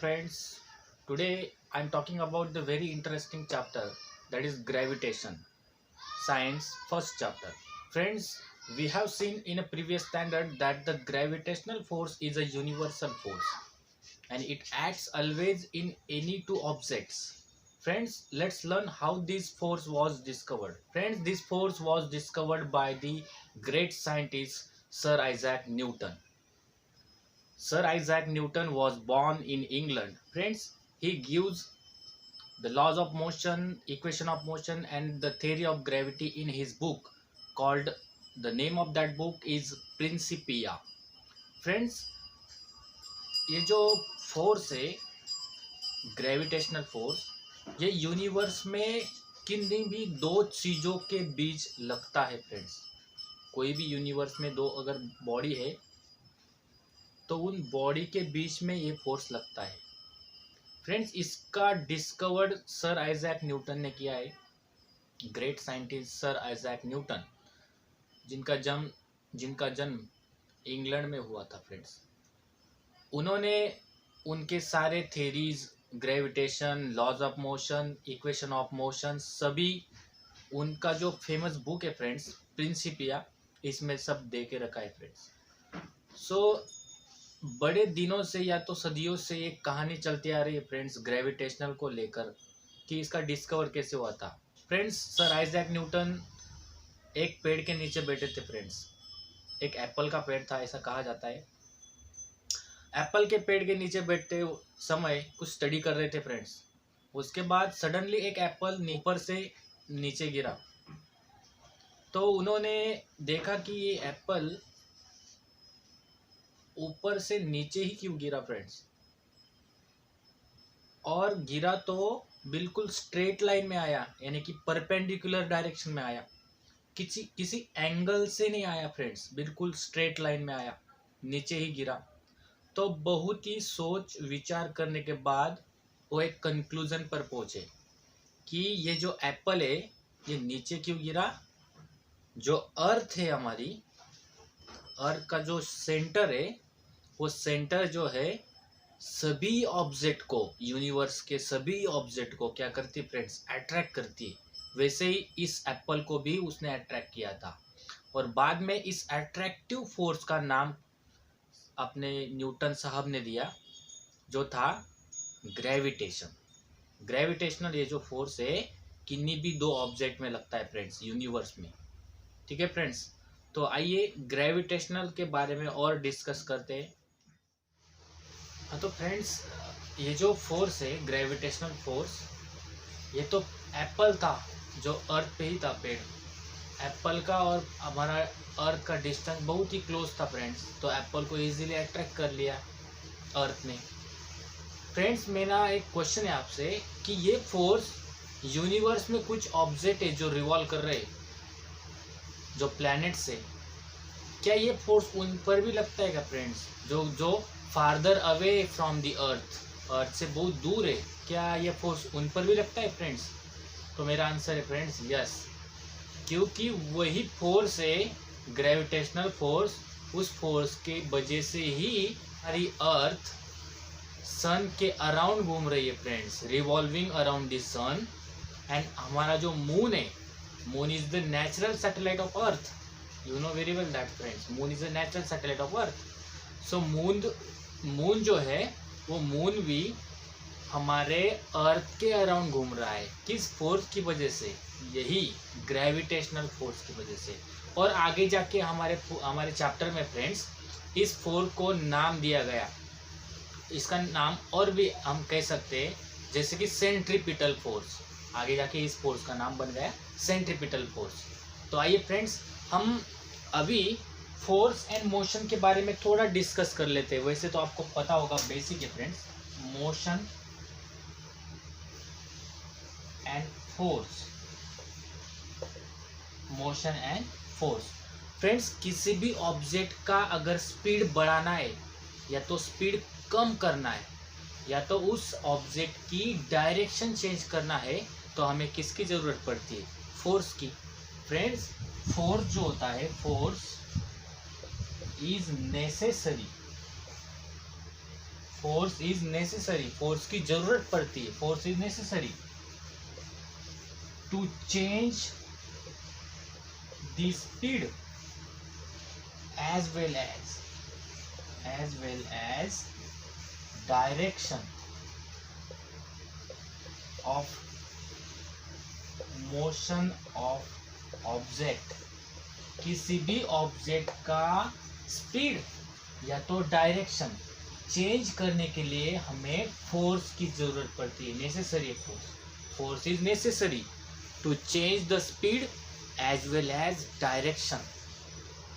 friends, today I'm talking about the very interesting chapter, that is gravitation, science first chapter. Friends, we have seen in a previous standard that the gravitational force is a universal force and it acts always in any two objects. Friends, let's learn how this force was discovered. Friends, this force was discovered by the great scientist Sir Isaac Newton. Sir Isaac Newton was born in England. Friends, he gives the laws of motion, equation of motion, and the theory of gravity in his book called, the name of that book is Principia. Friends, ये जो force है, gravitational force, ये universe में किन्हीं भी दो चीज़ों के बीच लगता है। फ्रेंड्स, कोई भी यूनिवर्स में दो अगर बॉडी है तो उन बॉडी के बीच में ये फोर्स लगता है। फ्रेंड्स, इसका डिस्कवर्ड सर आइजैक न्यूटन ने किया है। Great scientist sir Isaac Newton, जिनका जन्म इंग्लैंड में हुआ था। फ्रेंड्स, उन्होंने उनके सारे theories, gravitation, laws of motion, equation of motion, सभी उनका जो फेमस बुक है फ्रेंड्स, प्रिंसिपिया, इसमें सब दे के रखा है। फ्रेंड्स, बड़े दिनों से या तो सदियों से एक कहानी चलती आ रही है फ्रेंड्स, ग्रेविटेशनल को लेकर, कि इसका डिस्कवर कैसे हुआ था। फ्रेंड्स, सर आइजैक न्यूटन एक पेड़ के नीचे बैठे थे। फ्रेंड्स, एक एप्पल का पेड़ था, ऐसा कहा जाता है। एप्पल के पेड़ के नीचे बैठते समय कुछ स्टडी कर रहे थे। फ्रेंड्स, उसके बाद सडनली एक एप्पल ऊपर से नीचे गिरा, तो उन्होंने देखा कि ये एप्पल ऊपर से नीचे ही क्यों गिरा। फ्रेंड्स, और गिरा तो बिल्कुल स्ट्रेट लाइन में आया, यानी कि परपेंडिकुलर डायरेक्शन में आया, किसी एंगल से नहीं आया। फ्रेंड्स, बिल्कुल स्ट्रेट लाइन में आया, नीचे ही गिरा। तो बहुत ही सोच विचार करने के बाद वो एक कंक्लूजन पर पहुंचे कि ये जो एप्पल है ये नीचे क्यों गिरा। जो अर्थ है, हमारी अर्थ का जो सेंटर है, वो सेंटर जो है सभी ऑब्जेक्ट को, यूनिवर्स के सभी ऑब्जेक्ट को क्या करती फ्रेंड्स, अट्रैक्ट करती। वैसे ही इस एप्पल को भी उसने अट्रैक्ट किया था, और बाद में इस अट्रैक्टिव फोर्स का नाम अपने न्यूटन साहब ने दिया, जो था ग्रेविटेशन। ग्रेविटेशनल ये जो फोर्स है किन्हीं भी दो ऑब्जेक्ट में लगता है फ्रेंड्स, यूनिवर्स में। ठीक है फ्रेंड्स, तो आइए ग्रेविटेशनल के बारे में और डिस्कस करते हैं। हाँ, तो फ्रेंड्स, ये जो फोर्स है ग्रेविटेशनल फोर्स, ये तो एप्पल था जो अर्थ पे ही था। पेड़ एप्पल का और हमारा अर्थ का डिस्टेंस बहुत ही क्लोज था। फ्रेंड्स, तो एप्पल को इजीली अट्रैक्ट कर लिया अर्थ ने। फ्रेंड्स, मेरा एक क्वेश्चन है आपसे कि ये फोर्स, यूनिवर्स में कुछ ऑब्जेक्ट है जो रिवॉल्व कर रहे, जो प्लैनेट्स है, क्या ये फोर्स उन पर भी लगता है क्या फ्रेंड्स, जो फार्दर अवे फ्रॉम द अर्थ से बहुत दूर है, क्या ये फोर्स उन पर भी लगता है फ्रेंड्स? तो मेरा आंसर है फ्रेंड्स यस, क्योंकि वही फोर्स है ग्रेविटेशनल फोर्स, उस फोर्स के वजह से ही हमारी अर्थ सन के अराउंड घूम रही है friends, revolving around the sun. And हमारा जो मून है, moon is the natural satellite of earth. You know very well that friends, moon is the natural satellite of earth. So moon जो है, वो मून भी हमारे अर्थ के अराउंड घूम रहा है। किस फोर्स की वजह से? यही ग्रेविटेशनल फोर्स की वजह से। और आगे जाके हमारे चैप्टर में फ्रेंड्स इस फोर्स को नाम दिया गया, इसका नाम और भी हम कह सकते हैं, जैसे कि सेंट्रीपिटल फोर्स। आगे जाके इस फोर्स का नाम बन गया सेंट्रीपिटल फोर्स। तो आइए फ्रेंड्स, हम अभी फोर्स एंड मोशन के बारे में थोड़ा डिस्कस कर लेते हैं। वैसे तो आपको पता होगा, बेसिक है friends, motion and force, motion and force. Friends, किसी भी ऑब्जेक्ट का अगर स्पीड बढ़ाना है या तो स्पीड कम करना है या तो उस ऑब्जेक्ट की डायरेक्शन चेंज करना है, तो हमें किसकी ज़रूरत पड़ती है? फोर्स की। फ्रेंड्स, फोर्स जो होता है, force is necessary force is necessary, force की जरूरत पड़ती है, force is necessary to change the speed as well as direction of motion of object। किसी भी ऑब्जेक्ट का स्पीड या तो डायरेक्शन चेंज करने के लिए हमें फोर्स की जरूरत पड़ती है, नेसेसरी है force is necessary to change the speed as well as direction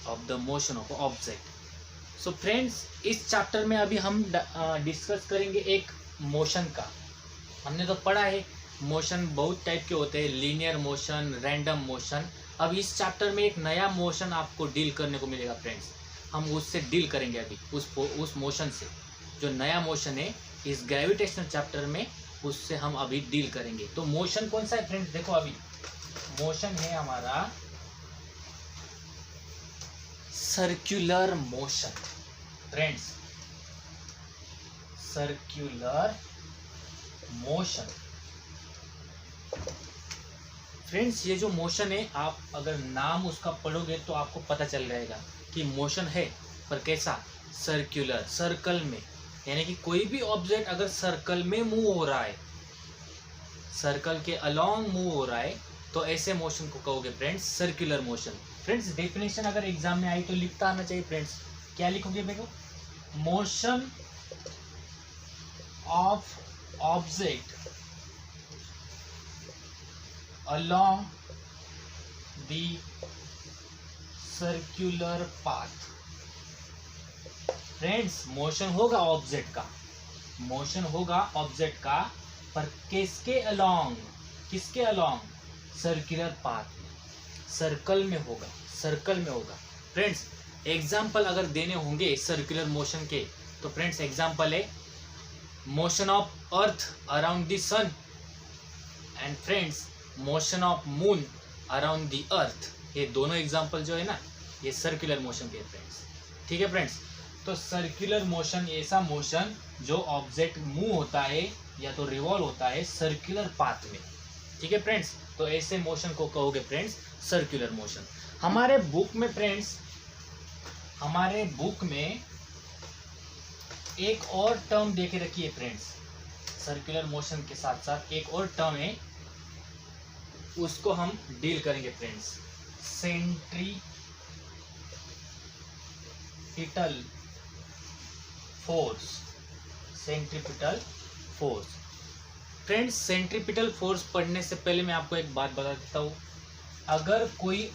of the motion of object. So friends, इस चैप्टर में अभी हम डिस्कस करेंगे एक मोशन का। हमने तो पढ़ा है मोशन बहुत टाइप के होते हैं, लीनियर मोशन, रैंडम मोशन। अब इस चैप्टर में एक नया मोशन आपको डील करने को मिलेगा फ्रेंड्स, हम उससे डील करेंगे अभी, उस मोशन से। जो नया मोशन है इस ग्रेविटेशनल चैप्टर में, उससे हम अभी डील करेंगे। तो मोशन कौन सा है फ्रेंड्स? देखो, अभी मोशन है हमारा circular motion friends, circular motion. Friends, ये जो मोशन है, आप अगर नाम उसका पढ़ोगे तो आपको पता चल जाएगा कि मोशन है, पर कैसा? सर्कुलर, सर्कल में। यानी कि कोई भी ऑब्जेक्ट अगर सर्कल में मूव हो रहा है, सर्कल के अलोंग मूव हो रहा है, तो ऐसे मोशन को कहोगे friends circular motion. Friends, definition अगर एग्जाम में आई तो लिखता आना चाहिए फ्रेंड्स। क्या लिखोगे देखो? Motion of object along the circular path. Friends, motion होगा ऑब्जेक्ट का, मोशन होगा ऑब्जेक्ट का, पर किसके अलोंग? किसके अलोंग? सर्कुलर पाथ में, सर्कल में होगा, सर्कल में होगा। फ्रेंड्स, एग्जाम्पल अगर देने होंगे सर्कुलर मोशन के, तो फ्रेंड्स एग्जाम्पल है motion of earth around the sun and friends motion of moon around the earth. ये दोनों एग्जाम्पल जो है ना, ये सर्कुलर मोशन के फ्रेंड्स। ठीक है फ्रेंड्स, तो सर्कुलर मोशन ऐसा मोशन जो ऑब्जेक्ट मूव होता है या तो रिवॉल्व होता है सर्कुलर पाथ में। ठीक है फ्रेंड्स, तो ऐसे मोशन को कहोगे फ्रेंड्स सर्कुलर मोशन। हमारे बुक में फ्रेंड्स, हमारे बुक में एक और टर्म देके रखी है फ्रेंड्स, सर्कुलर मोशन के साथ साथ एक और टर्म है, उसको हम डील करेंगे friends, centripetal force. Centripetal force friends, centripetal force पढ़ने से पहले मैं आपको एक बात बता देता हूँ। अगर कोई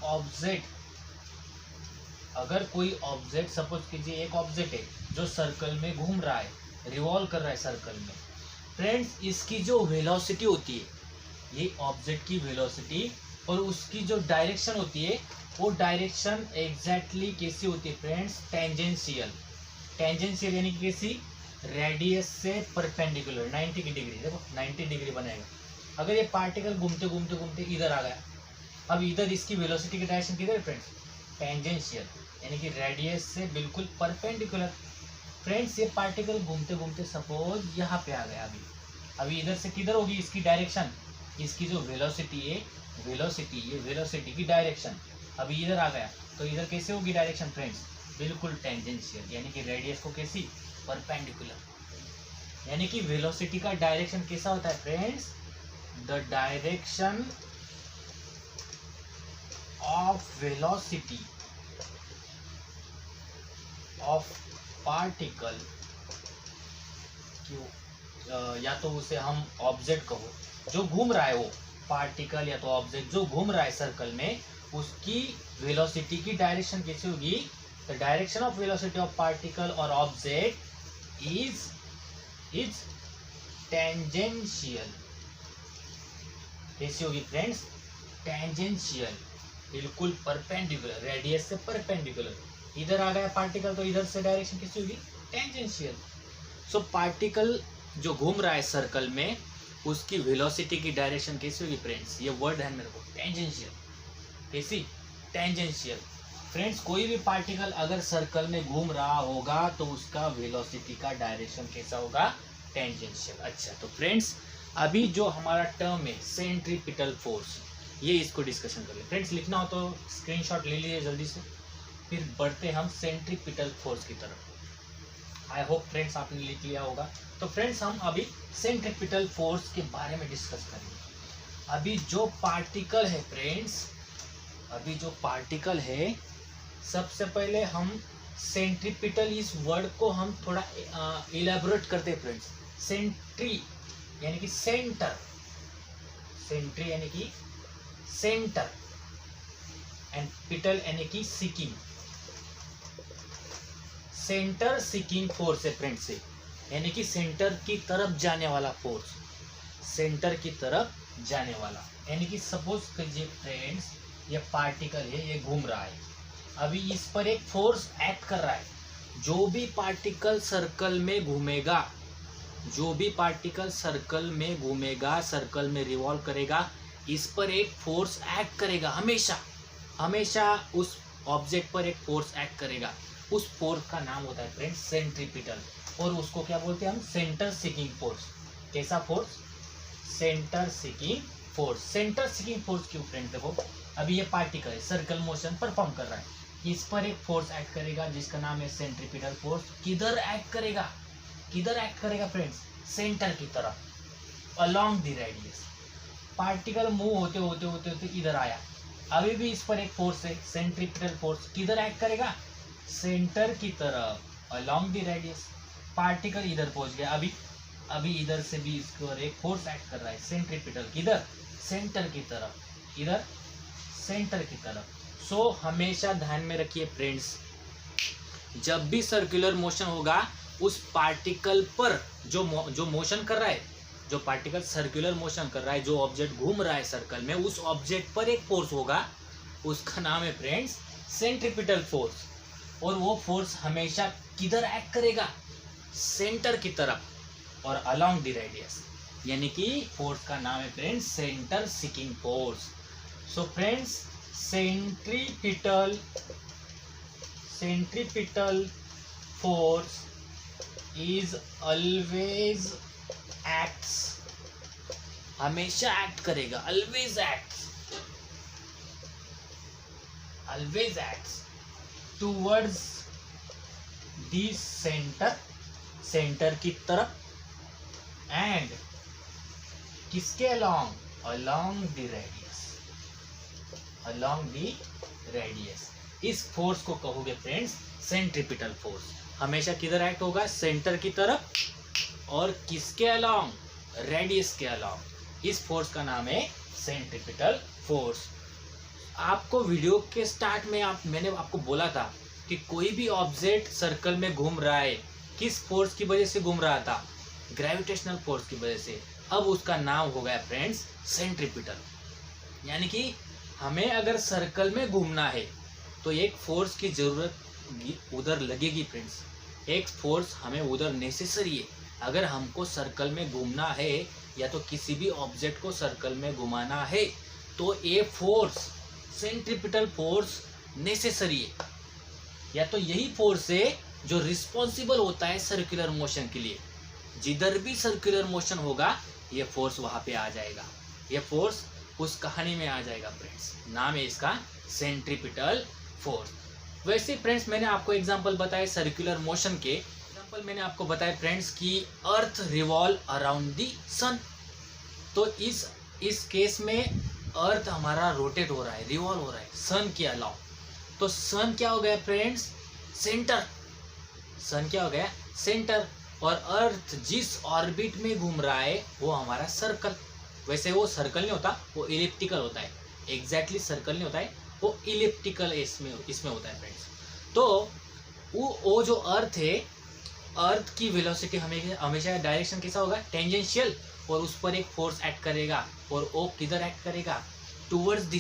ऑब्जेक्ट सपोज कीजिए एक ऑब्जेक्ट है जो सर्कल में घूम रहा है, रिवॉल्व कर रहा है सर्कल में। फ्रेंड्स, इसकी जो वेलोसिटी होती है, ये ऑब्जेक्ट की वेलोसिटी और उसकी जो डायरेक्शन होती है, वो डायरेक्शन एग्जैक्टली कैसी होती है फ्रेंड्स? टेंजेंशियल। टेंजेंशियल यानी कि कैसी? रेडियस से परपेंडिकुलर 90 की डिग्री। देखो 90 डिग्री बनाएगा। अगर ये पार्टिकल घूमते घूमते घूमते इधर आ गया, अब इधर इसकी वेलोसिटी की डायरेक्शन किधर है फ्रेंड्स? टेंजेंशियल, यानी कि रेडियस से बिल्कुल परपेंडिकुलर। फ्रेंड्स, ये पार्टिकल घूमते घूमते सपोज यहाँ पे आ गया, अभी इधर से किधर होगी इसकी डायरेक्शन? इसकी जो वेलोसिटी है, ये वेलोसिटी की डायरेक्शन अभी इधर आ गया, तो इधर कैसे होगी डायरेक्शन फ्रेंड्स? बिल्कुल टेंजेंशियल, यानी कि रेडियस को कैसी? परपेंडिकुलर। यानी कि वेलोसिटी का डायरेक्शन कैसा होता है friends? The direction of velocity of particle, या तो उसे हम ऑब्जेक्ट कहो जो घूम रहा है, वो पार्टिकल या तो ऑब्जेक्ट जो घूम रहा है सर्कल में, उसकी वेलोसिटी की डायरेक्शन कैसी होगी? The direction of velocity of particle और ऑब्जेक्ट इज टेंजेंशियल। कैसी होगी फ्रेंड्स? टेंजेंशियल, बिल्कुल परपेंडिकुलर, रेडियस से परपेंडिकुलर। इधर आ गया पार्टिकल, तो इधर से डायरेक्शन कैसी होगी? टेंजेंशियल। सो पार्टिकल जो घूम रहा है सर्कल में, उसकी वेलोसिटी की डायरेक्शन कैसी होगी फ्रेंड्स? ये वर्ड ध्यान में रखो, टेंजेंशियल। कैसी? टेंजेंशियल। फ्रेंड्स कोई भी पार्टिकल अगर सर्कल में घूम रहा होगा तो उसका वेलोसिटी का डायरेक्शन कैसा होगा, टेंजेंशियल। अच्छा तो फ्रेंड्स अभी जो हमारा टर्म है सेंट्रीपिटल फोर्स, ये इसको डिस्कशन कर ले। फ्रेंड्स लिखना हो तो स्क्रीनशॉट ले लीजिए जल्दी से, फिर बढ़ते हम सेंट्रीपिटल फोर्स की तरफ। आई होप फ्रेंड्स आपने लिख लिया होगा। तो फ्रेंड्स हम अभी सेंट्रीपिटल फोर्स के बारे में डिस्कस करेंगे। अभी जो पार्टिकल है फ्रेंड्स, अभी जो पार्टिकल है, सबसे पहले हम सेंट्रीपिटल इस वर्ड को हम थोड़ा इलेबोरेट करते हैं फ्रेंड्स। सेंट्री यानी कि सेंटर, सेंट्री यानी कि सेंटर, एंड पिटल यानी कि सीकिंग। सेंटर सीकिंग फोर्स है फ्रेंड्स से, यानी कि सेंटर की तरफ जाने वाला फोर्स, सेंटर की तरफ जाने वाला। यानी कि सपोज कीजिए फ्रेंड्स ये पार्टिकल है, ये घूम रहा है, अभी इस पर एक फोर्स एक्ट कर रहा है। जो भी पार्टिकल सर्कल में घूमेगा, जो भी पार्टिकल सर्कल में घूमेगा, सर्कल में रिवॉल्व करेगा, इस पर एक फोर्स एक्ट करेगा। हमेशा हमेशा उस ऑब्जेक्ट पर एक फोर्स एक्ट करेगा। उस फोर्स का नाम होता है फ्रेंड्स सेंट्रीपिटल, और उसको क्या बोलते हैं हम, सेंटर सीकिंग फोर्स। कैसा force, centre seeking force. Centre seeking force क्यों फ्रेंड्स, देखो अभी ये पार्टिकल है, सर्कल मोशन परफॉर्म कर रहा है, इस पर एक फोर्स एक्ट करेगा जिसका नाम है सेंट्रीपिटल फोर्स। किधर एक्ट करेगा, किधर एक्ट करेगा फ्रेंड्स, सेंटर की तरफ, along the radius. Particle move होते होते होते होते इधर आया, अभी भी इस पर एक फोर्स है सेंट्रीपिटल फोर्स, किधर एक्ट करेगा, सेंटर की तरफ, अलोंग द रेडियस। पार्टिकल इधर पहुंच गया, अभी इधर से भी इसके और एक फोर्स एक्ट कर रहा है सेंट्रीपिटल, किधर, सेंटर की तरफ, इधर सेंटर की तरफ। सो हमेशा ध्यान में रखिए फ्रेंड्स, जब भी सर्कुलर मोशन होगा उस पार्टिकल पर जो मोशन कर रहा है, जो पार्टिकल सर्कुलर मोशन कर रहा है, जो ऑब्जेक्ट घूम रहा है सर्कल में, उस ऑब्जेक्ट पर एक फोर्स होगा, उसका नाम है फ्रेंड्स सेंट्रीपिटल फोर्स। और वो फोर्स हमेशा किधर एक्ट करेगा, सेंटर की तरफ और अलोंग द रेडियस, यानी कि फोर्स का नाम है friends centre seeking force. So friends centripetal force is always acts, हमेशा एक्ट करेगा, always acts towards the centre की तरफ, एंड किसके अलोंग द रेडियस। इस फोर्स को कहोगे फ्रेंड्स सेंट्रीपिटल फोर्स। हमेशा किधर एक्ट होगा, सेंटर की तरफ और किसके अलोंग, रेडियस के अलोंग। इस फोर्स का नाम है सेंट्रीपिटल फोर्स। आपको वीडियो के स्टार्ट में मैंने आपको बोला था कि कोई भी ऑब्जेक्ट सर्कल में घूम रहा है, किस फोर्स की वजह से घूम रहा था, ग्रेविटेशनल फोर्स की वजह से। अब उसका नाम हो गया फ्रेंड्स सेंट्रीपिटल। यानी कि हमें अगर सर्कल में घूमना है तो एक फोर्स की जरूरत उधर लगेगी फ्रेंड्स, एक फोर्स हमें उधर नेसेसरी है। अगर हमको सर्कल में घूमना है या तो किसी भी ऑब्जेक्ट को सर्कल में घुमाना है तो ये फोर्स सेंट्रीपिटल फोर्स नेसेसरी है, या तो यही फोर्स है जो रिस्पॉन्सिबल होता है सर्कुलर मोशन के लिए। जिधर भी सर्कुलर मोशन होगा ये फोर्स वहाँ पे आ जाएगा, ये फोर्स उस कहानी में आ जाएगा फ्रेंड्स। नाम है इसका सेंट्रीपिटल फोर्स। वैसे फ्रेंड्स मैंने आपको एग्जांपल बताए सर्कुलर मोशन के, एग्जांपल मैंने आपको बताया फ्रेंड्स कि अर्थ रिवॉल्व अराउंड द सन। तो इस केस में अर्थ हमारा रोटेट हो रहा है, रिवॉल्व हो रहा है सन के अलावा। तो सन क्या हो गया फ्रेंड्स, सेंटर। सन क्या हो गया, सेंटर। और अर्थ जिस ऑर्बिट में घूम रहा है वो हमारा सर्कल। वैसे वो सर्कल नहीं होता, वो इलिप्टिकल होता है। एग्जैक्टली सर्कल नहीं होता है, वो इलिप्टिकल इसमें होता है फ्रेंड्स। तो वो जो अर्थ है, अर्थ की वेलोसिटी हमेशा डायरेक्शन कैसा होगा, टेंजेंशियल, और उस पर एक फोर्स एक्ट करेगा, और वो किधर एक्ट करेगा, टूवर्ड्स द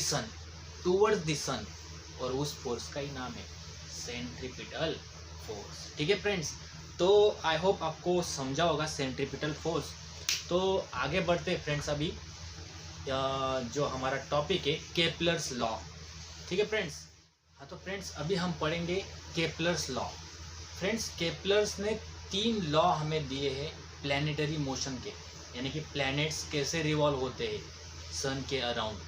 सन, और उस फोर्स का ही नाम है सेंट्रीपिटल फोर्स। ठीक है फ्रेंड्स, तो आई होप आपको समझा होगा सेंट्रीपिटल फोर्स। तो आगे बढ़ते हैं फ्रेंड्स, अभी जो हमारा टॉपिक है केपलर्स लॉ। ठीक है फ्रेंड्स, हाँ तो फ्रेंड्स अभी हम पढ़ेंगे केपलर्स लॉ। फ्रेंड्स केपलर्स ने 3 लॉ हमें दिए हैं प्लैनेटरी मोशन के, यानी कि प्लैनेट्स कैसे रिवॉल्व होते हैं सन के अराउंड,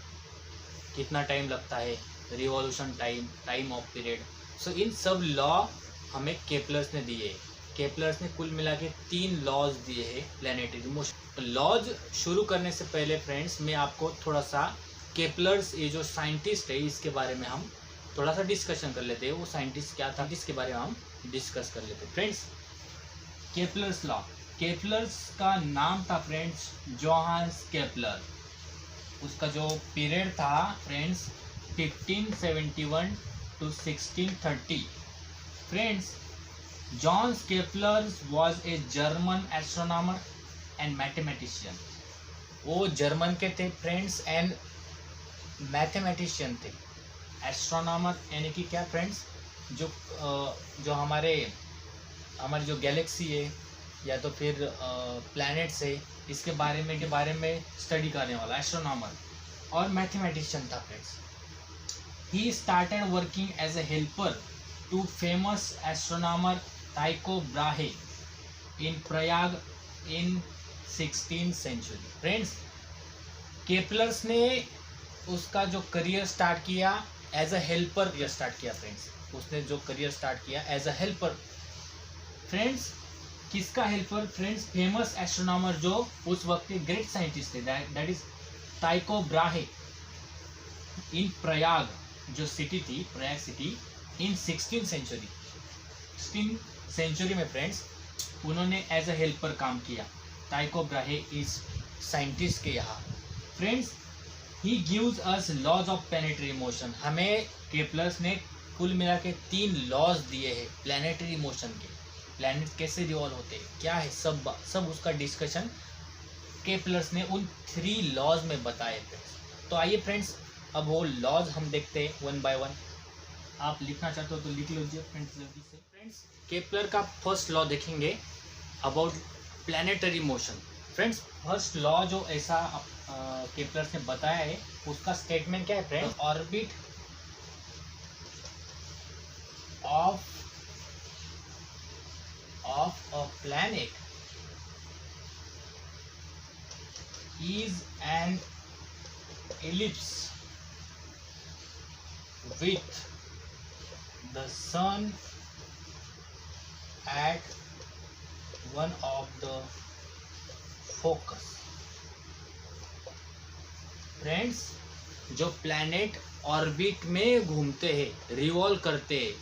कितना टाइम लगता है, revolution time, time of period. So इन सब लॉ हमें केपलर्स ने दिए। केपलर्स ने कुल मिला के 3 लॉज दिए हैं प्लैनेटरी मोशन। तो लॉज शुरू करने से पहले फ्रेंड्स मैं आपको थोड़ा सा केपलर्स, ये जो साइंटिस्ट है, इसके बारे में हम थोड़ा सा डिस्कशन कर लेते हैं। वो साइंटिस्ट क्या था इसके बारे में हम डिस्कस कर लेते हैं। फ्रेंड्स केपलर्स लॉ, केपलर्स का नाम था फ्रेंड्स जोहान्स केपलर। उसका जो पीरियड था friends 1571 to 1630। Friends Johns Kepler was a German astronomer and mathematician. वो जर्मन के थे फ्रेंड्स एंड मैथमेटिशियन थे। एस्ट्रोनॉमर यानी कि क्या फ्रेंड्स, जो हमारी जो गैलेक्सी है या तो फिर प्लैनेट्स है, इसके बारे में स्टडी करने वाला एस्ट्रोनॉमर। और मैथमेटिशियन था friends. He started working as a helper to famous astronomer Tycho Brahe in Prayag in 16th century. Friends Kepler's ने उसका जो करियर स्टार्ट किया एज अ हेल्पर स्टार्ट किया। फ्रेंड्स उसने जो करियर स्टार्ट किया एज अ हेल्पर। फ्रेंड्स किसका helper? Friends famous astronomer जो उस वक्त के ग्रेट साइंटिस्ट थे, that is Tycho Brahe in Prayag, जो सिटी थी Prayag city, in 16th century. 16th century में फ्रेंड्स उन्होंने एज अ हेल्पर काम किया। टाइको ब्राहे इज साइंटिस्ट के यहाँ। Friends he gives us laws of planetary motion. हमें केपलर्स ने कुल मिला के 3 लॉज दिए हैं प्लैनेटरी मोशन के। प्लैनेट कैसे रिवॉल्व होते हैं, क्या है, सब उसका डिस्कशन केपलर्स ने उन 3 लॉज में बताए थे। तो आइए फ्रेंड्स अब वो लॉज हम देखते हैं वन बाय वन। आप लिखना चाहते हो तो लिख लीजिए फ्रेंड्स जल्दी से। फ्रेंड्स केपलर का फर्स्ट लॉ देखेंगे about planetary motion. Friends first law जो ऐसा केपलर्स ने बताया है, उसका स्टेटमेंट क्या है friends? Orbit of a planet is an ellipse with the sun at one of the focus। Friends जो प्लैनेट ऑर्बिट में घूमते हैं, रिवॉल्व करते हैं,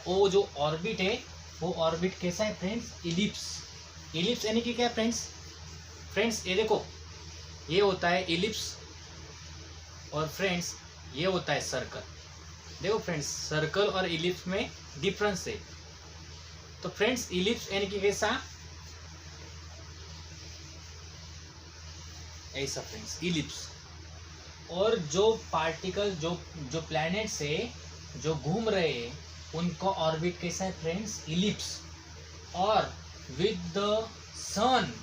वो जो ऑर्बिट है, वो ऑर्बिट कैसा है फ्रेंड्स? इलिप्स। इलिप्स यानी कि क्या फ्रेंड्स? फ्रेंड्स ये देखो, ये होता है इलिप्स और फ्रेंड्स ये होता है सर्कल। देखो फ्रेंड्स सर्कल और इलिप्स में डिफरेंस है। तो फ्रेंड्स इलिप्स यानी कि कैसा? ऐसा फ्रेंड्स इलिप्स। और जो पार्टिकल जो प्लैनेट्स है जो घूम रहे हैं, उनका ऑर्बिट कैसा है फ्रेंड्स? इलिप्स। और विद द सन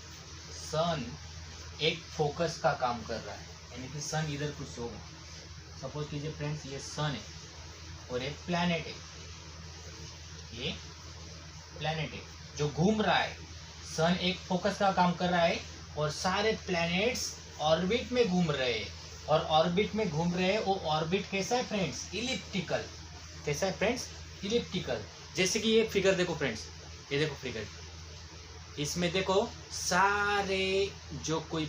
एक फोकस का काम कर रहा है, यानी कि सन इधर कुछ होगा। सपोज कीजिए फ्रेंड्स ये सन है और एक प्लैनेट है, ये प्लैनेट है जो घूम रहा है। सन एक फोकस का काम कर रहा है और सारे प्लैनेट्स ऑर्बिट में घूम रहे हैं। और ऑर्बिट में घूम रहे हैं, वो ऑर्बिट कैसा है फ्रेंड्स? इलिप्टिकल। कैसा है फ्रेंड्स? इलिप्टिकल। जैसे कि ये फिगर देखो फ्रेंड्स, ये देखो फिगर, इसमें देखो सारे जो कोई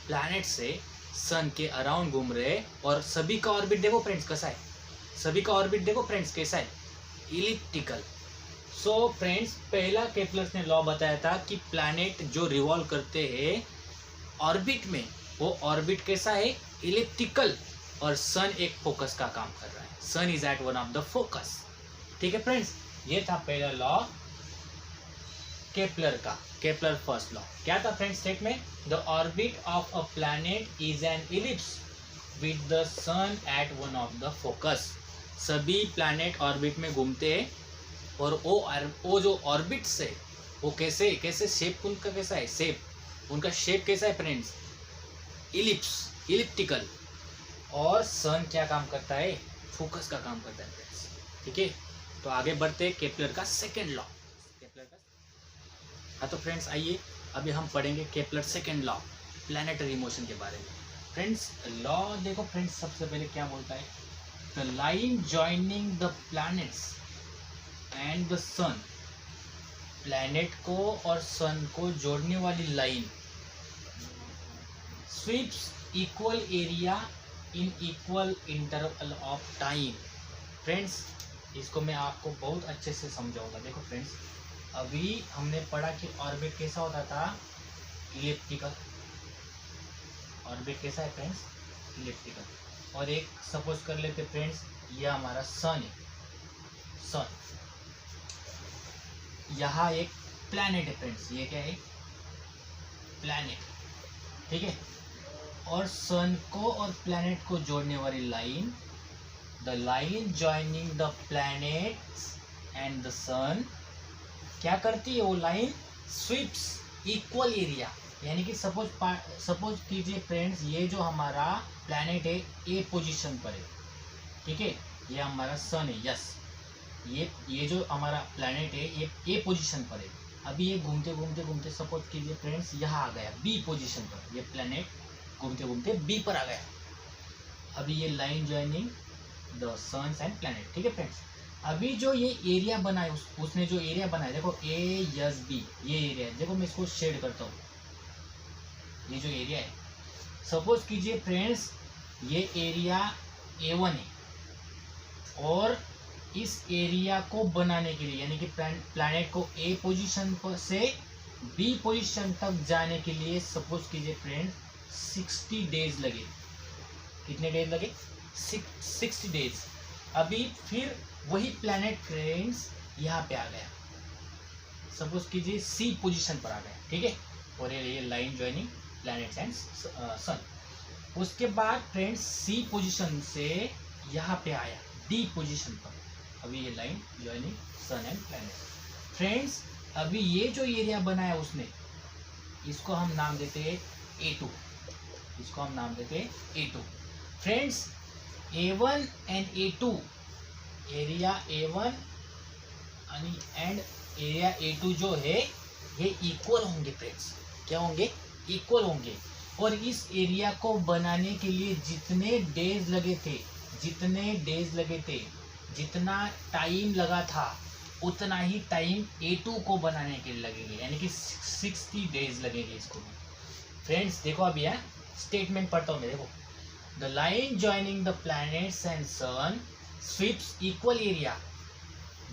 प्लैनेट्स है सन के अराउंड घूम रहे हैं और सभी का ऑर्बिट देखो फ्रेंड्स कैसा है? सभी का ऑर्बिट देखो फ्रेंड्स कैसा है? इलिप्टिकल। सो फ्रेंड्स पहला केपलर्स ने लॉ बताया था कि प्लैनेट जो रिवॉल्व करते हैं ऑर्बिट में, वो ऑर्बिट कैसा है? इलिप्टिकल। और सन एक फोकस का काम कर रहा है, sun is at one of the focus. ठीक है फ्रेंड्स, ये था पहला लॉ केपलर का, केपलर फर्स्ट लॉ। क्या था friends statement? The orbit of a planet is an ellipse with the sun at one of the focus. सभी planet orbit में घूमते हैं और वो जो ऑर्बिट्स है वो कैसे शेप उनका कैसा है? शेप उनका शेप कैसा है फ्रेंड्स? Ellipse, elliptical. और सन क्या काम करता है? फोकस का काम करता है फ्रेंड्स। ठीक है, तो आगे बढ़ते केपलर का सेकेंड लॉ। केपलर का, हाँ तो फ्रेंड्स आइए अभी हम पढ़ेंगे Kepler second law, planetary motion के बारे में। फ्रेंड्स लॉ देखो फ्रेंड्स, सबसे पहले क्या बोलता है, the line joining the planets and the sun, planet को और सन को जोड़ने वाली line sweeps equal area in equal interval of time. Friends इसको मैं आपको बहुत अच्छे से समझाऊंगा। देखो फ्रेंड्स, अभी हमने पढ़ा कि ऑर्बिट कैसा होता था, इलिप्टिकल। ऑर्बिट कैसा है फ्रेंड्स, इलिप्टिकल। और एक सपोज कर लेते फ्रेंड्स, ये हमारा सन है, सन, यहाँ एक प्लैनेट है फ्रेंड्स, ये क्या है, प्लैनेट, ठीक है। और सन को और प्लैनेट को जोड़ने वाली line, the line joining the planets and the sun, क्या करती है वो लाइन, स्वीप्स इक्वल एरिया, यानी कि सपोज कीजिए फ्रेंड्स, ये जो हमारा प्लैनेट है ए पोजीशन पर है, ठीक है, ये हमारा सन है, यस, ये जो हमारा प्लैनेट है ये ए पोजीशन पर है। अभी ये घूमते घूमते घूमते सपोज कीजिए फ्रेंड्स, यहाँ आ गया बी पोजीशन पर, ये प्लैनेट घूमते घूमते बी पर आ गया। अभी ये line joining the suns and planet, ठीक है फ्रेंड्स। अभी जो ये एरिया बनाया उसने जो एरिया बनाया, देखो ए यस बी, ये एरिया है, देखो मैं इसको शेड करता हूँ, ये जो एरिया है, सपोज कीजिए फ्रेंड्स ये एरिया A1 है, और इस एरिया को बनाने के लिए, यानी कि प्लैनेट को ए पोजीशन से बी पोजीशन तक जाने के लिए सपोज कीजिए फ्रेंड्स 60 डेज लगे। कितने डेज लगे, 60 डेज। अभी फिर वही प्लैनेट फ्रेंड्स यहाँ पे आ गया, सपोज कीजिए सी पोजीशन पर आ गया, ठीक है, और ये लाइन जॉइनिंग प्लैनेट्स एंड सन। उसके बाद फ्रेंड्स सी पोजीशन से यहाँ पे आया डी पोजीशन पर, अभी ये line joining sun and planet. Friends अभी ये जो एरिया बनाया उसने, इसको हम नाम देते हैं A2, इसको हम नाम देते हैं A2। Friends A1 and A2, area A1 and area A2 जो है ये इक्वल होंगे फ्रेंड्स, क्या होंगे, इक्वल होंगे। और इस एरिया को बनाने के लिए जितने डेज लगे थे, जितना टाइम लगा था, उतना ही टाइम A2 को बनाने के लिए लगेंगे, यानी कि 60 डेज लगेंगे इसको भी। फ्रेंड्स देखो अभी है स्टेटमेंट पढ़ता हूँ मैं, देखो, the line joining the planets and sun sweeps equal area,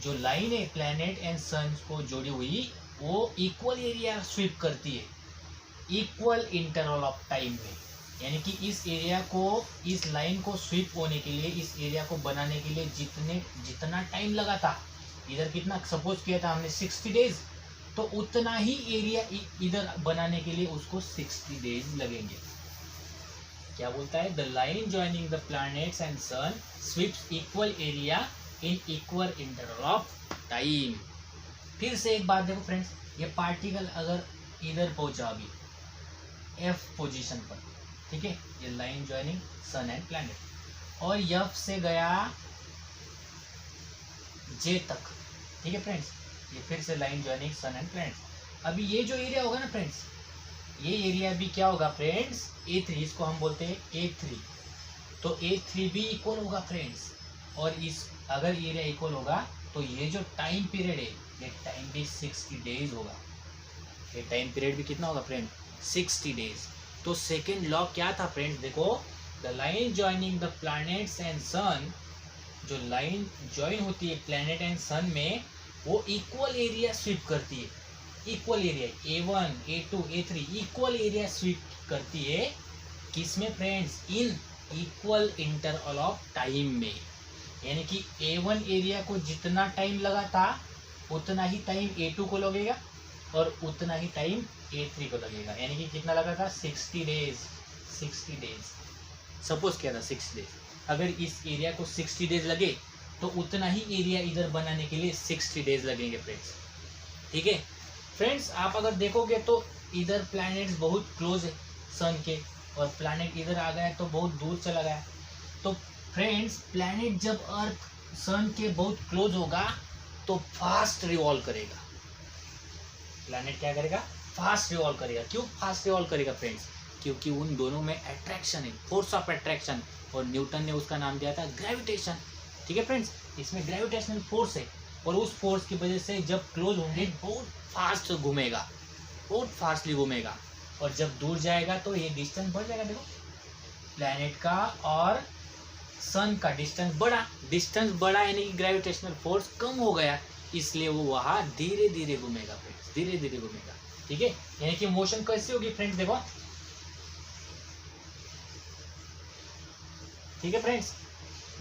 जो लाइन है प्लैनेट एंड सन को जोड़ी हुई वो इक्वल एरिया स्वीप करती है इक्वल इंटरवल ऑफ टाइम में, यानी कि इस एरिया को, इस लाइन को स्वीप होने के लिए, इस एरिया को बनाने के लिए जितना टाइम लगा था, इधर कितना सपोज किया था हमने 60 डेज, तो उतना ही एरिया इधर बनाने के लिए उसको 60 डेज लगेंगे। क्या बोलता है, the line joining the planets and sun sweeps equal area in equal interval of time. फिर से एक बात देखो फ्रेंड्स, ये पार्टिकल अगर इधर पहुंचा अभी F पोजीशन पर, ठीक है, ये line joining sun and planet, और F से गया J तक, ठीक है फ्रेंड्स, ये फिर से line joining sun and planet. अभी ये जो एरिया होगा ना फ्रेंड्स, ये एरिया भी क्या होगा फ्रेंड्स, A3, इसको हम बोलते हैं A3, तो A3 भी इक्वल होगा फ्रेंड्स। और इस अगर एरिया इक्वल होगा तो ये जो टाइम पीरियड है, ये टाइम भी 60 डेज होगा, ये टाइम पीरियड भी कितना होगा फ्रेंड, 60 डेज। तो सेकेंड लॉ क्या था फ्रेंड्स, देखो, the line joining the planets and sun, जो लाइन ज्वाइन होती है प्लैनेट एंड सन में, वो इक्वल एरिया स्वीप करती है, equal area A1 A2 A3 equal area sweep करती है, किसमें friends, in equal interval of time में, यानी कि A1 एरिया को जितना टाइम लगा था उतना ही टाइम A2 को लगेगा, और उतना ही टाइम A3 को लगेगा, यानी कि कितना लगा था, 60 डेज, 60 डेज सपोज किया था 60 डेज। अगर इस एरिया को 60 डेज लगे तो उतना ही एरिया इधर बनाने के लिए 60 डेज लगेंगे फ्रेंड्स, ठीक है फ्रेंड्स। आप अगर देखोगे तो इधर प्लैनेट्स बहुत क्लोज है सन के, और प्लैनेट इधर आ गया तो बहुत दूर चला गया। तो फ्रेंड्स प्लैनेट जब अर्थ सन के बहुत क्लोज होगा तो फास्ट रिवॉल्व करेगा। प्लैनेट क्या करेगा? फास्ट रिवॉल्व करेगा। क्यों फास्ट रिवॉल्व करेगा फ्रेंड्स? क्योंकि उन दोनों में अट्रैक्शन है, फोर्स ऑफ अट्रैक्शन, और न्यूटन ने उसका नाम दिया था ग्रेविटेशन। ठीक है फ्रेंड्स, इसमें ग्रेविटेशनल फोर्स है, और उस फोर्स की वजह से जब क्लोज होंगे बहुत फास्ट घूमेगा, बहुत फास्टली घूमेगा, और जब दूर जाएगा तो ये डिस्टेंस बढ़ जाएगा। देखो प्लैनेट का और सन का डिस्टेंस बढ़ा यानी कि ग्रेविटेशनल फोर्स कम हो गया, इसलिए वो वहाँ धीरे धीरे घूमेगा फ्रेंड्स, धीरे धीरे घूमेगा। ठीक है, यानी कि मोशन कैसी होगी फ्रेंड्स? देखो, ठीक है फ्रेंड्स,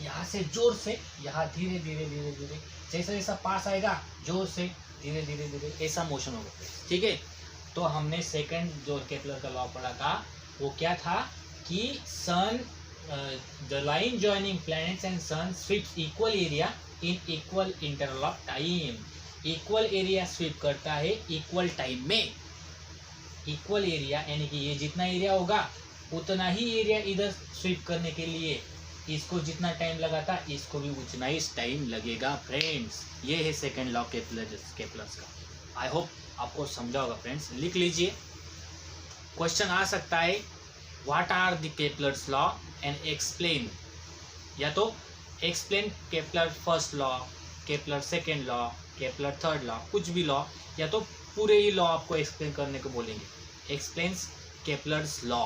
यहाँ से जोर से, यहाँ धीरे धीरे धीरे धीरे, जैसा जैसा पास आएगा जोर से धीरे धीरे धीरे, ऐसा मोशन होगा फ्रेंड्स। ठीक है, तो हमने सेकंड जो केपलर का लॉ पढ़ा था वो क्या था कि sun the line joining planets and sun sweeps equal area in equal interval of time. Equal area sweep करता है इक्वल टाइम में। इक्वल एरिया यानी कि ये जितना एरिया होगा उतना ही एरिया इधर स्वीप करने के लिए इसको जितना टाइम लगा था इसको भी उतना ही टाइम लगेगा फ्रेंड्स। ये है सेकंड लॉ केपलर्स का। आई होप आपको समझा होगा फ्रेंड्स। लिख लीजिए, क्वेश्चन आ सकता है what are the Kepler's law and explain, या तो explain Kepler first law, Kepler second law, Kepler third law, कुछ भी लॉ, या तो पूरे ही लॉ आपको एक्सप्लेन करने को बोलेंगे। Explains Kepler's law.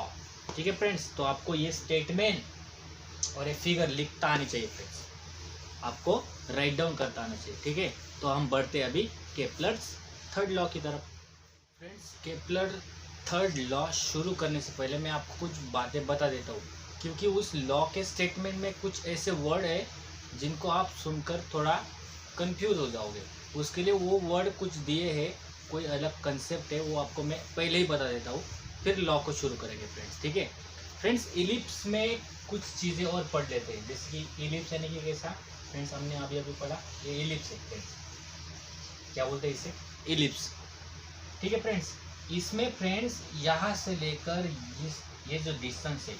ठीक है फ्रेंड्स, तो आपको ये स्टेटमेंट और ये फिगर लिखता आनी चाहिए फ्रेंड्स, आपको राइट डाउन करता आना चाहिए। ठीक है, तो हम बढ़ते अभी केपलर्स थर्ड लॉ की तरफ। फ्रेंड्स, केपलर थर्ड लॉ शुरू करने से पहले मैं आपको कुछ बातें बता देता हूँ, क्योंकि उस लॉ के स्टेटमेंट में कुछ ऐसे वर्ड है जिनको आप सुनकर थोड़ा कंफ्यूज हो जाओगे। उसके लिए वो वर्ड कुछ दिए हैं, कोई अलग कंसेप्ट है, वो आपको मैं पहले ही बता देता हूँ, फिर लॉ को शुरू करेंगे फ्रेंड्स। ठीक है फ्रेंड्स, इलिप्स में कुछ चीज़ें और पढ़ लेते हैं, जैसे कि इलिप्स यानी कि कैसा फ्रेंड्स, हमने अभी पढ़ा, ये इलिप्स है फ्रेंड्स। क्या बोलते हैं इसे? इलिप्स। ठीक है फ्रेंड्स, इसमें फ्रेंड्स यहाँ से लेकर ये जो डिस्टेंस है,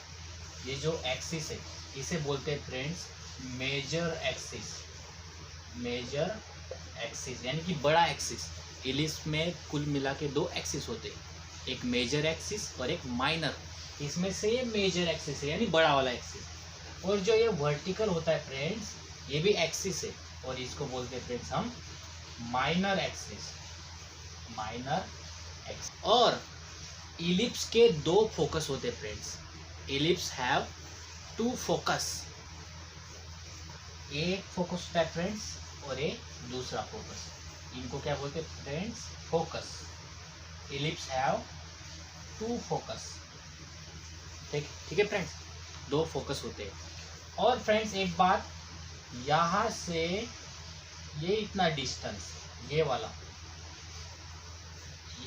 ये जो एक्सिस है, इसे बोलते हैं friends major axis. Major axis यानी कि बड़ा एक्सिस। इलिप्स में कुल मिला के दो एक्सिस होते हैं, एक मेजर एक्सिस और एक माइनर। इसमें से ये मेजर एक्सिस है यानी बड़ा वाला एक्सिस, और जो ये वर्टिकल होता है फ्रेंड्स ये भी एक्सिस है, और इसको बोलते हैं फ्रेंड्स हम माइनर एक्सिस। Minor axis. और इलिप्स के दो फोकस होते हैं friends. Ellipse have two focus, एक फोकस होता है फ्रेंड्स और एक दूसरा फोकस। इनको क्या बोलते हैं friends? Focus. Ellipse have two focus. ठीक है फ्रेंड्स, दो फोकस होते हैं। और फ्रेंड्स एक बात, यहाँ से ये इतना डिस्टेंस, ये वाला,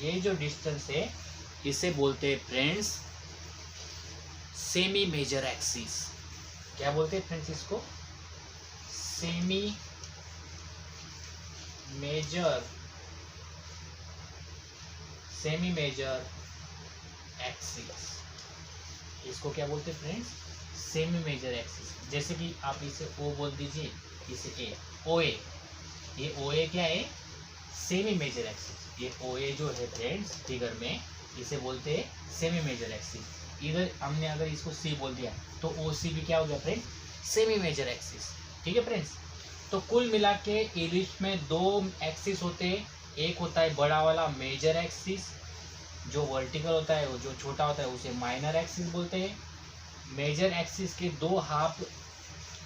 ये जो डिस्टेंस है इसे बोलते हैं फ्रेंड्स सेमी मेजर एक्सिस। क्या बोलते हैं फ्रेंड्स इसको? Semi major axis. इसको क्या बोलते हैं फ्रेंड्स? Semi major axis. जैसे कि आप इसे O बोल दीजिए, इसे A, OA। ये OA क्या है? Semi major axis. ये OA जो है फ्रेंड्स फिगर में, इसे बोलते हैं सेमी मेजर एक्सिस। इधर हमने अगर इसको C बोल दिया तो OC भी क्या हो गया फ्रेंड्स? Semi major axis. ठीक है फ्रेंड्स, तो कुल मिला के इलिप्स में दो एक्सिस होते हैं। एक होता है बड़ा वाला मेजर एक्सिस, जो वर्टिकल होता है, वो जो छोटा होता है उसे माइनर एक्सिस बोलते हैं। मेजर एक्सिस के दो हाफ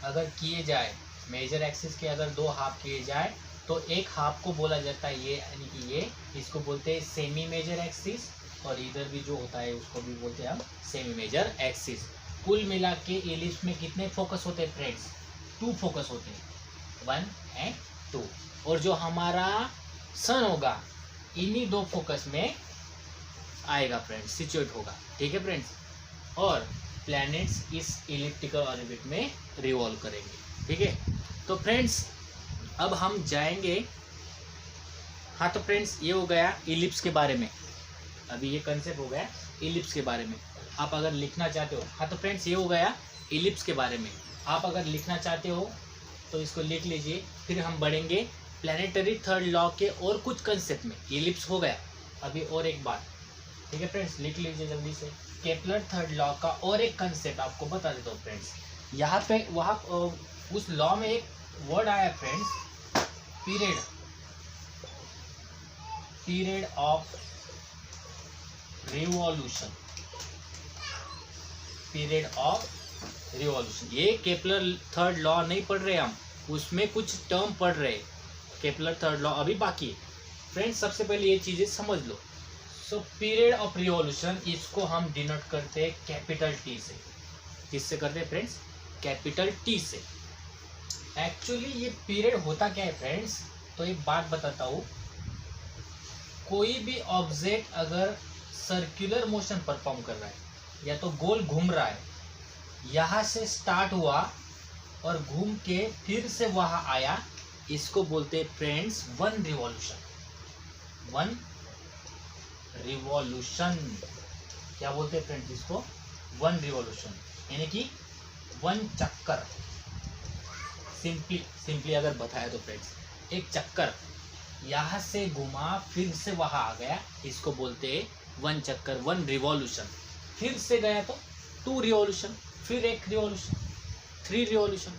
अगर किए जाए, मेजर एक्सिस के अगर दो हाफ किए जाए तो एक हाफ को बोला जाता है ये, यानी कि ये, इसको बोलते हैं सेमी मेजर एक्सिस, और इधर भी जो होता है उसको भी बोलते हैं हम सेमी मेजर एक्सिस। कुल मिला के इलिप्स में कितने फोकस होते हैं फ्रेंड्स? टू फोकस होते हैं, 1 एंड 2। और जो हमारा सन होगा इन्हीं दो फोकस में आएगा फ्रेंड्स, सिचुएट होगा। ठीक है फ्रेंड्स, और प्लैनेट्स इस इलिप्टिकल ऑर्बिट में रिवॉल्व करेंगे। ठीक है, तो फ्रेंड्स अब हम जाएंगे। हाँ तो फ्रेंड्स ये हो गया इलिप्स के बारे में, अभी ये कंसेप्ट हो गया इलिप्स के बारे में। आप अगर लिखना चाहते हो, हाँ तो फ्रेंड्स ये हो गया इलिप्स के बारे में। आप अगर लिखना चाहते हो तो इसको लिख लीजिए। फिर हम बढ़ेंगे प्लानिटरी थर्ड लॉ के और कुछ कंसेप्ट में। इलिप्स हो गया, अभी और एक बात, ठीक है फ्रेंड्स, लिख लीजिए जल्दी से। केपलर थर्ड लॉ का और एक कंसेप्ट आपको बता देता हूँ फ्रेंड्स। यहाँ पे वहाँ उस लॉ में एक वर्ड आया friends, period, period of revolution, period of revolution. ये केपलर थर्ड लॉ नहीं पढ़ रहे हम, उसमें कुछ टर्म पढ़ रहे। केपलर थर्ड लॉ अभी बाकी है फ्रेंड्स। सबसे पहले ये चीजें समझ लो। सो पीरियड ऑफ रिवॉल्यूशन, इसको हम डिनोट करते हैं कैपिटल टी से। किससे करते हैं फ्रेंड्स? कैपिटल टी से। एक्चुअली ये पीरियड होता क्या है फ्रेंड्स, तो एक बात बताता हूँ। कोई भी ऑब्जेक्ट अगर सर्कुलर मोशन परफॉर्म कर रहा है या तो गोल घूम रहा है, यहाँ से स्टार्ट हुआ और घूम के फिर से वहां आया, इसको बोलते हैं friends one revolution. One revolution क्या बोलते हैं फ्रेंड्स इसको? वन रिवॉल्यूशन, यानी कि वन चक्कर। सिंपली अगर बताया तो फ्रेंड्स, एक चक्कर यहाँ से घुमा फिर से वहां आ गया, इसको बोलते हैं वन चक्कर, वन रिवॉल्यूशन। फिर से गया तो टू रिवॉल्यूशन, फिर एक रिवॉल्यूशन, थ्री रिवॉल्यूशन।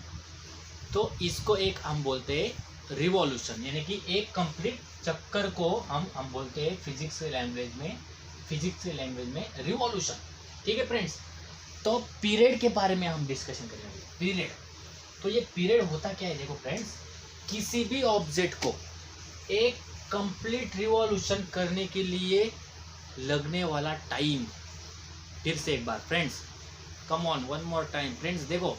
तो इसको एक हम बोलते हैं रिवॉल्यूशन, यानी कि एक कंप्लीट चक्कर को हम बोलते हैं फिजिक्स लैंग्वेज में रिवॉल्यूशन। ठीक है फ्रेंड्स, तो पीरियड के बारे में हम डिस्कशन करेंगे। पीरियड, तो ये पीरियड होता क्या है? देखो फ्रेंड्स, किसी भी ऑब्जेक्ट को एक कंप्लीट रिवॉल्यूशन करने के लिए लगने वाला टाइम। फिर से एक बार friends, come on one more time friends, देखो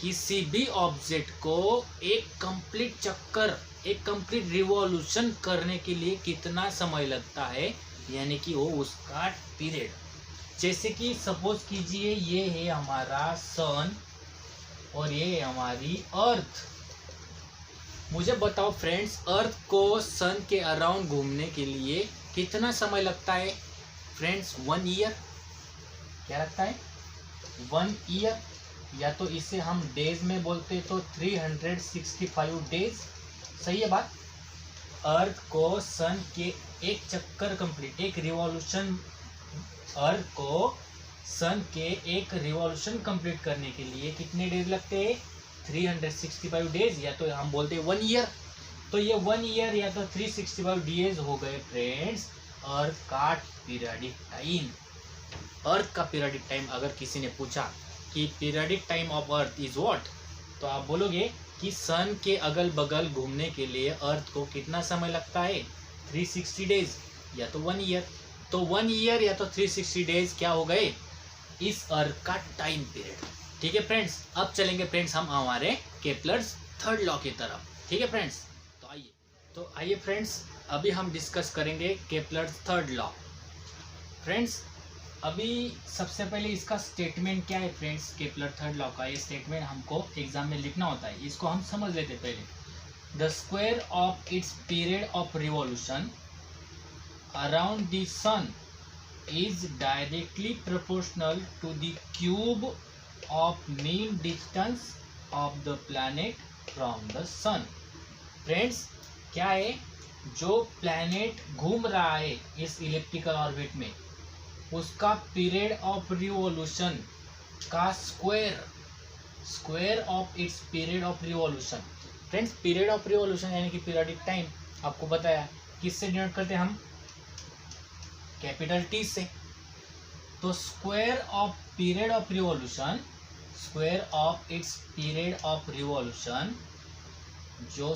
किसी भी ऑब्जेक्ट को एक कंप्लीट चक्कर, एक कंप्लीट रिवॉल्यूशन करने के लिए कितना समय लगता है, यानी कि वो उसका पीरियड। जैसे कि सपोज कीजिए ये है हमारा सन और ये है हमारी अर्थ। मुझे बताओ फ्रेंड्स, अर्थ को सन के अराउंड घूमने के लिए कितना समय लगता है फ्रेंड्स? 1 ईयर। क्या लगता है? 1 ईयर, या तो इसे हम डेज में बोलते तो 365 डेज। सही है बात? अर्थ को सन के एक चक्कर कंप्लीट, एक रिवॉल्यूशन, अर्थ को सन के एक रिवॉल्यूशन कंप्लीट करने के लिए कितने डेज लगते हैं? 365 डेज, या तो हम बोलते हैं 1 ईयर। तो ये 1 ईयर या तो 365 डेज हो गए फ्रेंड्स अर्थ का पीरियडिक टाइम। अर्थ का पीरियडिक टाइम, अगर किसी ने पूछा कि periodic time of earth is what, तो आप बोलोगे कि सन के अगल बगल घूमने के लिए अर्थ को कितना समय लगता है? 360 डेज या तो 1 ईयर। तो 1 ईयर या तो 360 डेज क्या हो गए? इस अर्थ का टाइम पीरियड। ठीक है फ्रेंड्स, अब चलेंगे फ्रेंड्स हम हमारे केपलर्स थर्ड लॉ की तरफ। ठीक है फ्रेंड्स, तो आइए फ्रेंड्स, अभी हम डिस्कस करेंगे केपलर्स थर्ड लॉ। फ्रेंड्स, अभी सबसे पहले इसका स्टेटमेंट क्या है फ्रेंड्स? केपलर थर्ड लॉ का ये स्टेटमेंट हमको एग्जाम में लिखना होता है, इसको हम समझ लेते पहले। The square of its period of revolution around the sun is directly proportional to the cube of mean distance of the planet from the sun। Friends, क्या है? जो प्लैनेट घूम रहा है इस इलिप्टिकल ऑर्बिट में, उसका पीरियड ऑफ रिवॉल्यूशन का square of its period of revolution. Friends, period of revolution यानी कि पीरियडिक टाइम आपको बताया किससे डिनोट करते हैं हम? कैपिटल टी से। तो square of period of revolution, square of its period of revolution, जो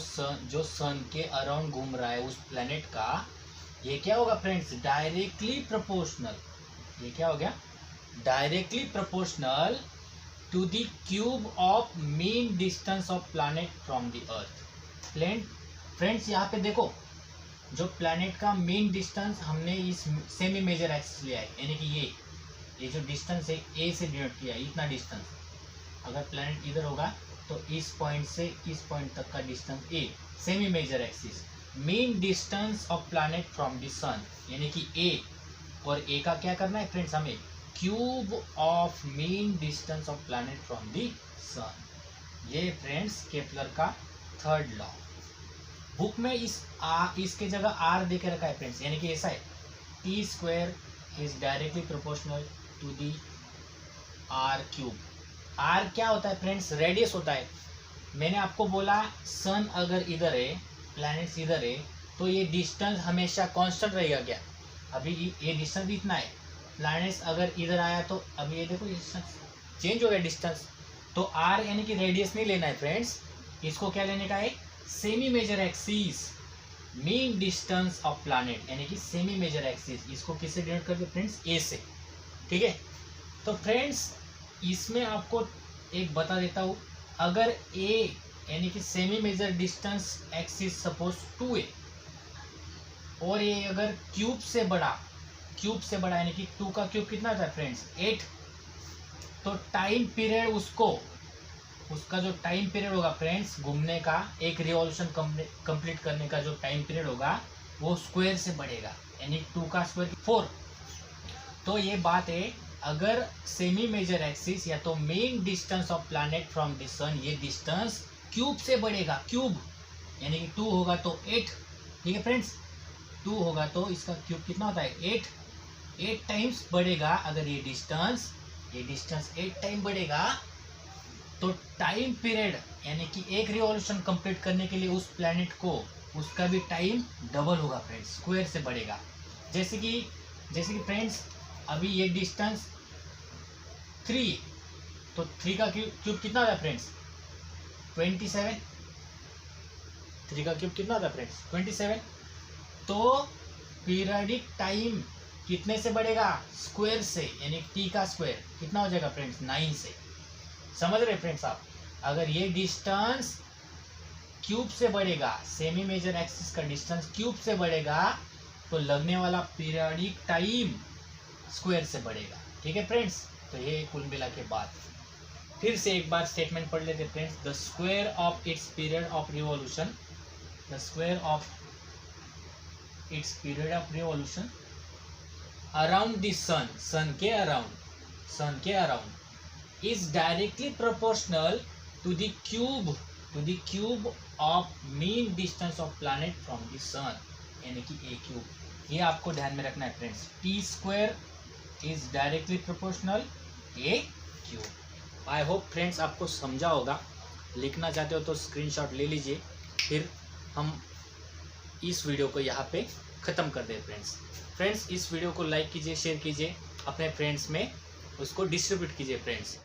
सन के अराउंड घूम रहा है उस प्लेनेट का, ये क्या होगा फ्रेंड्स? Directly proportional. ये क्या हो गया? Directly proportional to the cube of mean distance of planet from the earth. Friends, यहाँ पे देखो, जो प्लैनेट का मेन डिस्टेंस हमने इस सेमी मेजर एक्सिस लिया है, यानी कि ये जो डिस्टेंस है ए से डिनोट किया है, इतना डिस्टेंस। अगर प्लैनेट इधर होगा तो इस पॉइंट से इस पॉइंट तक का distance a, semi major axis. Mean distance of planet from the sun, यानी कि ए, और ए का क्या करना है फ्रेंड्स हमें? Cube of mean distance of planet from the sun. ये फ्रेंड्स केपलर का थर्ड लॉ। बुक में इसके जगह आर दे के रखा है फ्रेंड्स, यानी कि ऐसा है, T square is directly proportional to the R cube. R क्या होता है फ्रेंड्स? रेडियस होता है। मैंने आपको बोला सन अगर इधर है, प्लैनेट्स इधर है, तो ये डिस्टेंस हमेशा कांस्टेंट रहेगा क्या? अभी ये डिस्टेंस भी इतना है। प्लैनेट्स अगर इधर आया तो अभी ये देखो, ये डिस्टेंस चेंज हो गया डिस्टेंस। तो आर यानी कि रेडियस नहीं लेना है फ्रेंड्स, इसको क्या लेने का है? Semi major axis, mean distance of planet, यानी कि सेमी मेजर एक्सिस। इसको किससे डिनोट करते फ्रेंड्स? ए से। ठीक है, तो फ्रेंड्स इसमें आपको एक बता देता हूँ, अगर ए यानी कि semi major distance axis suppose 2a, और ये अगर क्यूब से बड़ा यानी कि 2 का क्यूब कितना था फ्रेंड्स? 8। तो टाइम पीरियड उसका जो टाइम पीरियड होगा फ्रेंड्स घूमने का, एक रिवॉल्यूशन कंप्लीट करने का जो टाइम पीरियड होगा वो स्क्वायर से बढ़ेगा, यानी 2 का स्क्वायर 4। तो ये बात है, अगर सेमी मेजर एक्सिस या तो mean distance of planet from the sun, ये डिस्टेंस क्यूब से बढ़ेगा, क्यूब यानी कि 2 होगा तो 8। ठीक है फ्रेंड्स, 2 होगा तो इसका क्यूब कितना होता है? 8 टाइम्स बढ़ेगा। अगर ये डिस्टेंस 8 टाइम बढ़ेगा तो टाइम पीरियड यानी कि एक रिवॉल्यूशन कंप्लीट करने के लिए उस प्लैनेट को, उसका भी टाइम डबल होगा फ्रेंड्स, स्क्वायर से बढ़ेगा। जैसे कि फ्रेंड्स अभी ये डिस्टेंस 3, तो 3 का क्यूब कितना होता है फ्रेंड्स? 27। 3 का क्यूब कितना होता है फ्रेंड्स? 27। तो पीरियडिक टाइम कितने से बढ़ेगा? स्क्वायर से, यानी टी का स्क्वायर कितना हो जाएगा फ्रेंड्स? 9 से। समझ रहे फ्रेंड्स आप? अगर ये डिस्टेंस क्यूब से बढ़ेगा, सेमी मेजर एक्सिस का डिस्टेंस क्यूब से बढ़ेगा, तो लगने वाला पीरियडिक टाइम स्क्वायर से बढ़ेगा। ठीक है फ्रेंड्स, तो ये कुल मिला के बाद फिर से एक बार स्टेटमेंट पढ़ लेते friends. The square of its period of revolution, the square of its period of revolution around the sun, sun के around is directly proportional to the cube of mean distance of planet from the sun, यानी कि a cube. ये आपको ध्यान में रखना है friends, t square is directly proportional a cube. I hope friends आपको समझा होगा। लिखना चाहते हो तो स्क्रीनशॉट ले लीजिए। फिर हम इस वीडियो को यहाँ पे ख़त्म कर दें फ्रेंड्स। इस वीडियो को लाइक कीजिए, शेयर कीजिए, अपने फ्रेंड्स में उसको डिस्ट्रीब्यूट कीजिए फ्रेंड्स।